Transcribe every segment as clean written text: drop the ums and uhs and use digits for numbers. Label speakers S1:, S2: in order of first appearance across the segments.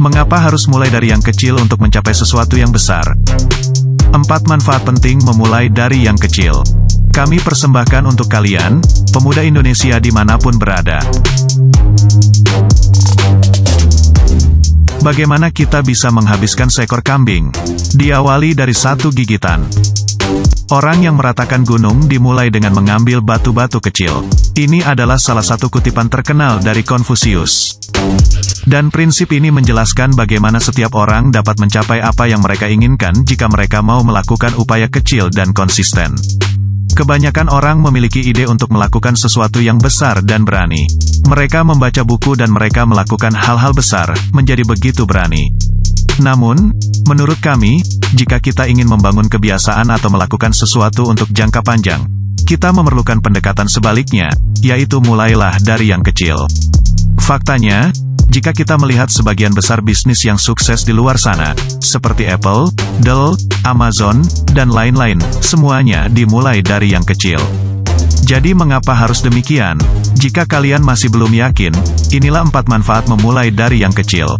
S1: Mengapa harus mulai dari yang kecil untuk mencapai sesuatu yang besar? 4 manfaat penting memulai dari yang kecil. Kami persembahkan untuk kalian, pemuda Indonesia dimanapun berada. Bagaimana kita bisa menghabiskan seekor kambing? Diawali dari 1 gigitan. Orang yang meratakan gunung dimulai dengan mengambil batu-batu kecil. Ini adalah salah satu kutipan terkenal dari Konfusius. Dan prinsip ini menjelaskan bagaimana setiap orang dapat mencapai apa yang mereka inginkan jika mereka mau melakukan upaya kecil dan konsisten. Kebanyakan orang memiliki ide untuk melakukan sesuatu yang besar dan berani. Mereka membaca buku dan mereka melakukan hal-hal besar, menjadi begitu berani. Namun, menurut kami, jika kita ingin membangun kebiasaan atau melakukan sesuatu untuk jangka panjang, kita memerlukan pendekatan sebaliknya, yaitu mulailah dari yang kecil. Faktanya, jika kita melihat sebagian besar bisnis yang sukses di luar sana, seperti Apple, Dell, Amazon, dan lain-lain, semuanya dimulai dari yang kecil. Jadi mengapa harus demikian? Jika kalian masih belum yakin, inilah 4 manfaat memulai dari yang kecil.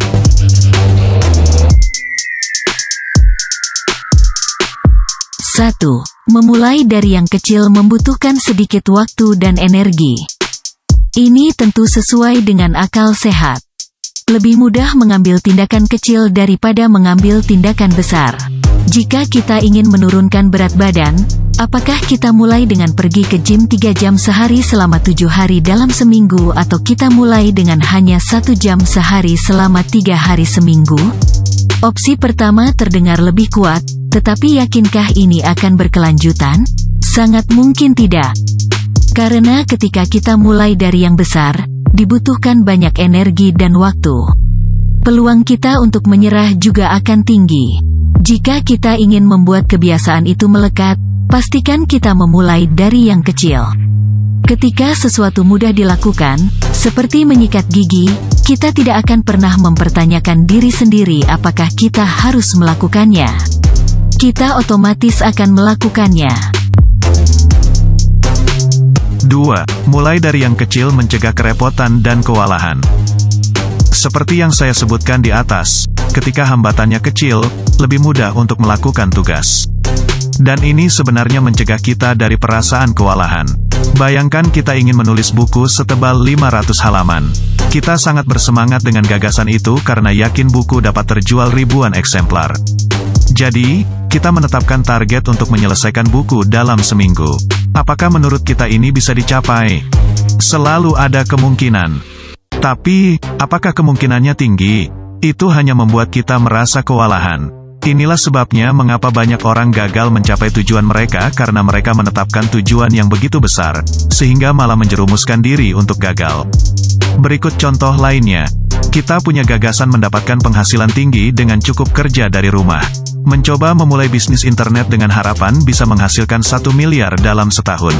S2: 1. Memulai dari yang kecil membutuhkan sedikit waktu dan energi. Ini tentu sesuai dengan akal sehat. Lebih mudah mengambil tindakan kecil daripada mengambil tindakan besar. Jika kita ingin menurunkan berat badan, apakah kita mulai dengan pergi ke gym 3 jam sehari selama 7 hari dalam seminggu atau kita mulai dengan hanya 1 jam sehari selama 3 hari seminggu? Opsi pertama terdengar lebih kuat, tetapi yakinkah ini akan berkelanjutan? Sangat mungkin tidak. Karena ketika kita mulai dari yang besar, dibutuhkan banyak energi dan waktu. Peluang kita untuk menyerah juga akan tinggi. Jika kita ingin membuat kebiasaan itu melekat, pastikan kita memulai dari yang kecil. Ketika sesuatu mudah dilakukan, seperti menyikat gigi, kita tidak akan pernah mempertanyakan diri sendiri apakah kita harus melakukannya. Kita otomatis akan melakukannya.
S1: 2. Mulai dari yang kecil mencegah kerepotan dan kewalahan. Seperti yang saya sebutkan di atas, ketika hambatannya kecil, lebih mudah untuk melakukan tugas. Dan ini sebenarnya mencegah kita dari perasaan kewalahan. Bayangkan kita ingin menulis buku setebal 500 halaman. Kita sangat bersemangat dengan gagasan itu karena yakin buku dapat terjual ribuan eksemplar. Jadi, kita menetapkan target untuk menyelesaikan buku dalam seminggu. Apakah menurut kita ini bisa dicapai? Selalu ada kemungkinan. Tapi, apakah kemungkinannya tinggi? Itu hanya membuat kita merasa kewalahan. Inilah sebabnya mengapa banyak orang gagal mencapai tujuan mereka karena mereka menetapkan tujuan yang begitu besar, sehingga malah menjerumuskan diri untuk gagal. Berikut contoh lainnya. Kita punya gagasan mendapatkan penghasilan tinggi dengan cukup kerja dari rumah. Mencoba memulai bisnis internet dengan harapan bisa menghasilkan 1 miliar dalam setahun.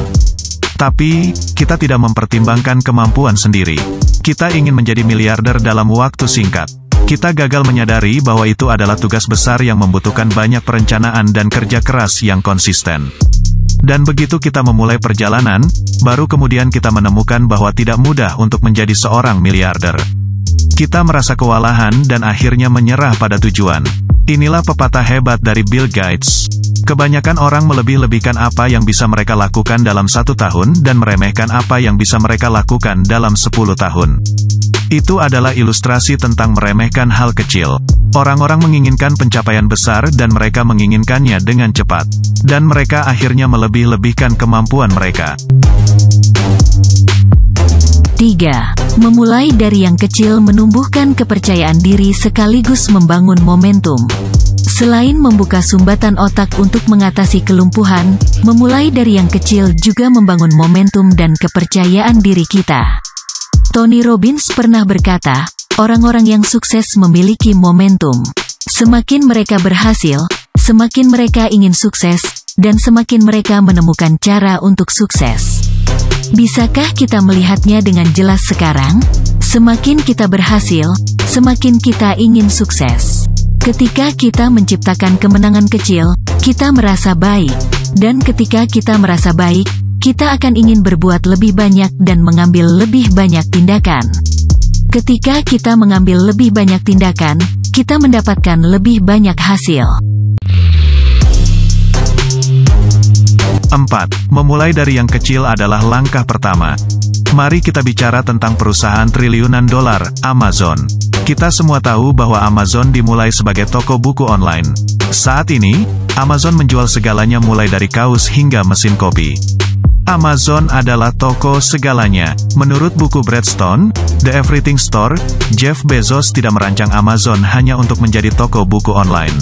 S1: Tapi, kita tidak mempertimbangkan kemampuan sendiri. Kita ingin menjadi miliarder dalam waktu singkat. Kita gagal menyadari bahwa itu adalah tugas besar yang membutuhkan banyak perencanaan dan kerja keras yang konsisten. Dan begitu kita memulai perjalanan, baru kemudian kita menemukan bahwa tidak mudah untuk menjadi seorang miliarder. Kita merasa kewalahan dan akhirnya menyerah pada tujuan. Inilah pepatah hebat dari Bill Gates. Kebanyakan orang melebih-lebihkan apa yang bisa mereka lakukan dalam 1 tahun dan meremehkan apa yang bisa mereka lakukan dalam 10 tahun. Itu adalah ilustrasi tentang meremehkan hal kecil. Orang-orang menginginkan pencapaian besar dan mereka menginginkannya dengan cepat. Dan mereka akhirnya melebih-lebihkan kemampuan mereka.
S2: 3. Memulai dari yang kecil menumbuhkan kepercayaan diri sekaligus membangun momentum. Selain membuka sumbatan otak untuk mengatasi kelumpuhan, memulai dari yang kecil juga membangun momentum dan kepercayaan diri kita. Tony Robbins pernah berkata, orang-orang yang sukses memiliki momentum. Semakin mereka berhasil, semakin mereka ingin sukses, dan semakin mereka menemukan cara untuk sukses. Bisakah kita melihatnya dengan jelas sekarang? Semakin kita berhasil, semakin kita ingin sukses. Ketika kita menciptakan kemenangan kecil, kita merasa baik. Dan ketika kita merasa baik, kita akan ingin berbuat lebih banyak dan mengambil lebih banyak tindakan. Ketika kita mengambil lebih banyak tindakan, kita mendapatkan lebih banyak hasil.
S1: 4. Memulai dari yang kecil adalah langkah pertama. Mari kita bicara tentang perusahaan triliunan dolar, Amazon. Kita semua tahu bahwa Amazon dimulai sebagai toko buku online. Saat ini, Amazon menjual segalanya mulai dari kaos hingga mesin kopi. Amazon adalah toko segalanya. Menurut buku Breadstone, The Everything Store, Jeff Bezos tidak merancang Amazon hanya untuk menjadi toko buku online.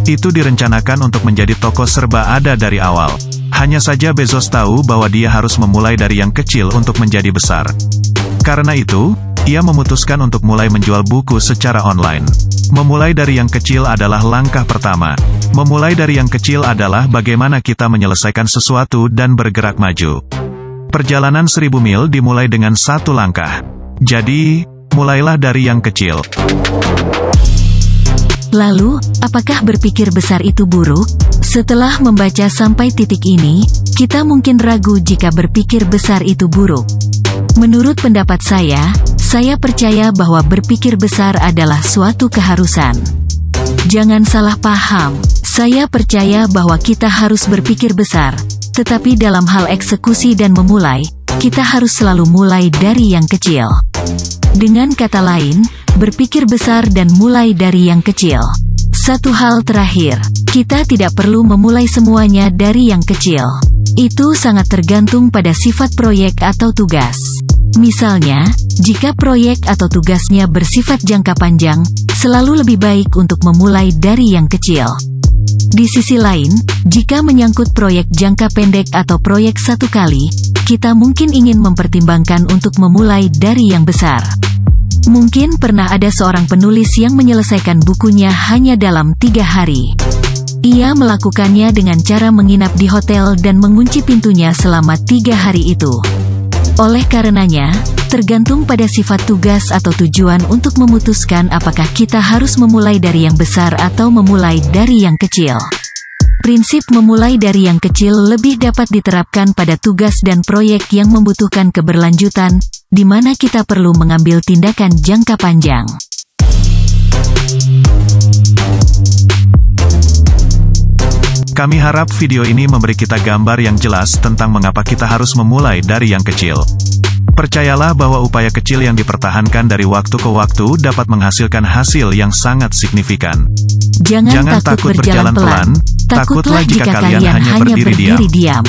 S1: Itu direncanakan untuk menjadi toko serba ada dari awal. Hanya saja Bezos tahu bahwa dia harus memulai dari yang kecil untuk menjadi besar. Karena itu, ia memutuskan untuk mulai menjual buku secara online. Memulai dari yang kecil adalah langkah pertama. Memulai dari yang kecil adalah bagaimana kita menyelesaikan sesuatu dan bergerak maju. Perjalanan 1000 mil dimulai dengan satu langkah. Jadi, mulailah dari yang kecil.
S2: Lalu, apakah berpikir besar itu buruk? Setelah membaca sampai titik ini, kita mungkin ragu jika berpikir besar itu buruk. Menurut pendapat saya percaya bahwa berpikir besar adalah suatu keharusan. Jangan salah paham, saya percaya bahwa kita harus berpikir besar, tetapi dalam hal eksekusi dan memulai, kita harus selalu mulai dari yang kecil. Dengan kata lain, berpikir besar dan mulai dari yang kecil. Satu hal terakhir, kita tidak perlu memulai semuanya dari yang kecil. Itu sangat tergantung pada sifat proyek atau tugas. Misalnya, jika proyek atau tugasnya bersifat jangka panjang, selalu lebih baik untuk memulai dari yang kecil. Di sisi lain, jika menyangkut proyek jangka pendek atau proyek satu kali, kita mungkin ingin mempertimbangkan untuk memulai dari yang besar. Mungkin pernah ada seorang penulis yang menyelesaikan bukunya hanya dalam 3 hari. Ia melakukannya dengan cara menginap di hotel dan mengunci pintunya selama 3 hari itu. Oleh karenanya, tergantung pada sifat tugas atau tujuan untuk memutuskan apakah kita harus memulai dari yang besar atau memulai dari yang kecil. Prinsip memulai dari yang kecil lebih dapat diterapkan pada tugas dan proyek yang membutuhkan keberlanjutan, di mana kita perlu mengambil tindakan jangka panjang.
S1: Kami harap video ini memberi kita gambar yang jelas tentang mengapa kita harus memulai dari yang kecil. Percayalah bahwa upaya kecil yang dipertahankan dari waktu ke waktu dapat menghasilkan hasil yang sangat signifikan.
S2: Jangan takut berjalan pelan, takutlah jika kalian hanya berdiri diam.